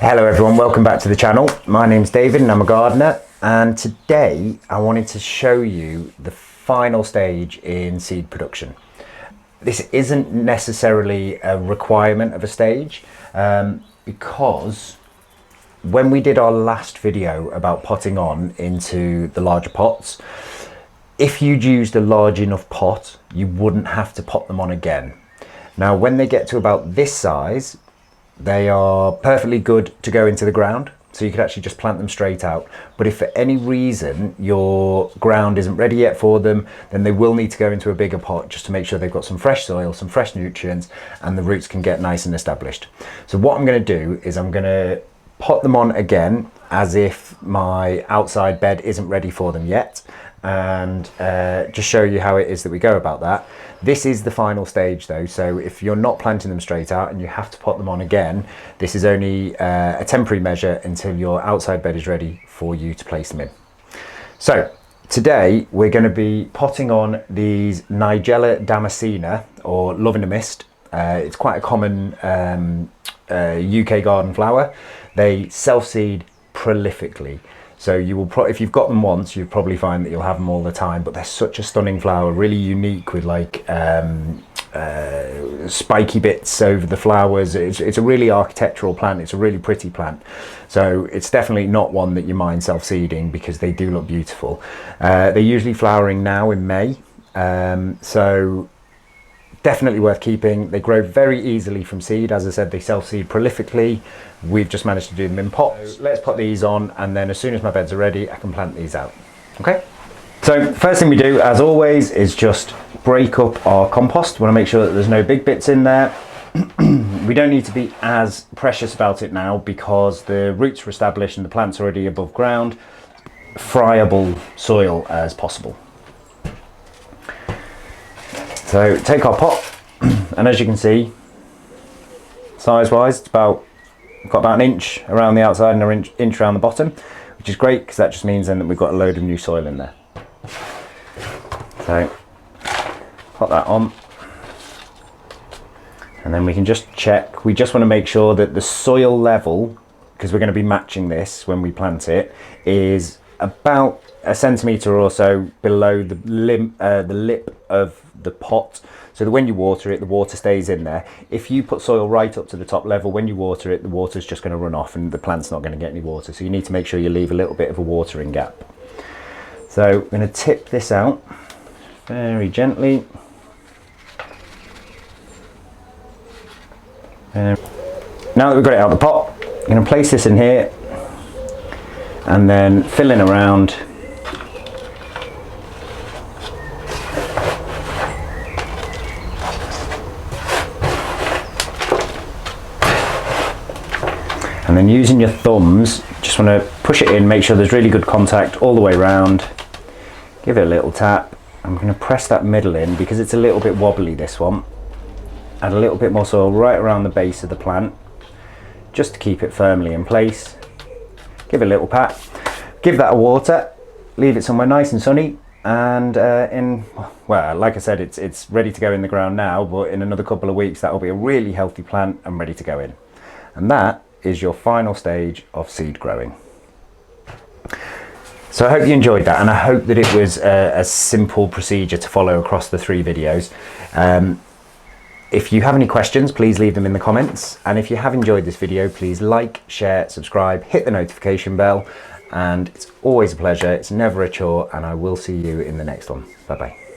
Hello everyone, welcome back to the channel. My name's David and I'm a gardener, and today I wanted to show you the final stage in seed production. This isn't necessarily a requirement of a stage because when we did our last video about potting on into the larger pots, if you'd used a large enough pot, you wouldn't have to pot them on again. Now when they get to about this size, they are perfectly good to go into the ground, so you could actually just plant them straight out. But if for any reason your ground isn't ready yet for them, then they will need to go into a bigger pot just to make sure they've got some fresh soil, some fresh nutrients, and the roots can get nice and established. So what I'm going to do is I'm going to pot them on again as if my outside bed isn't ready for them yet, and just show you how it is that we go about that. This is the final stage though, so if you're not planting them straight out and you have to pot them on again, this is only a temporary measure until your outside bed is ready for you to place them in. So today we're going to be potting on these Nigella Damascena, or Love in a Mist. It's quite a common UK garden flower. They self-seed prolifically. So you will if you've got them once, you'll probably find that you'll have them all the time, but they're such a stunning flower, really unique with like spiky bits over the flowers. It's a really architectural plant. It's a really pretty plant. So it's definitely not one that you mind self-seeding because they do look beautiful. They're usually flowering now in May. So definitely worth keeping. They grow very easily from seed. As I said, they self-seed prolifically. We've just managed to do them in pots. So let's put these on, and then as soon as my beds are ready, I can plant these out. Okay? So first thing we do, as always, is just break up our compost. We want to make sure that there's no big bits in there. We don't need to be as precious about it now because the roots are established and the plant's already above ground. Friable soil as possible. So take our pot, and as you can see, size-wise, it's got about an inch around the outside and an inch around the bottom, which is great because that just means then that we've got a load of new soil in there. So put that on, and then we can just check. We just want to make sure that the soil level, because we're going to be matching this when we plant it, is about a centimetre or so below the lip of the pot, so that when you water it, the water stays in there. If you put soil right up to the top level, when you water it, the water's just going to run off and the plant's not going to get any water. So you need to make sure you leave a little bit of a watering gap. So I'm going to tip this out very gently. Now that we've got it out of the pot, I'm going to place this in here and then fill in around. And then using your thumbs, just want to push it in, make sure there's really good contact all the way around. Give it a little tap. I'm going to press that middle in because it's a little bit wobbly, this one. Add a little bit more soil right around the base of the plant, just to keep it firmly in place. Give it a little pat. Give that a water. Leave it somewhere nice and sunny. And well, like I said, it's ready to go in the ground now, but in another couple of weeks, that will be a really healthy plant and ready to go in. And that is your final stage of seed growing. So I hope you enjoyed that, and I hope that it was a simple procedure to follow across the 3 videos. If you have any questions, please leave them in the comments, and if you have enjoyed this video, please like, share, subscribe, hit the notification bell, and it's always a pleasure. It's never a chore, and I will see you in the next one. Bye bye.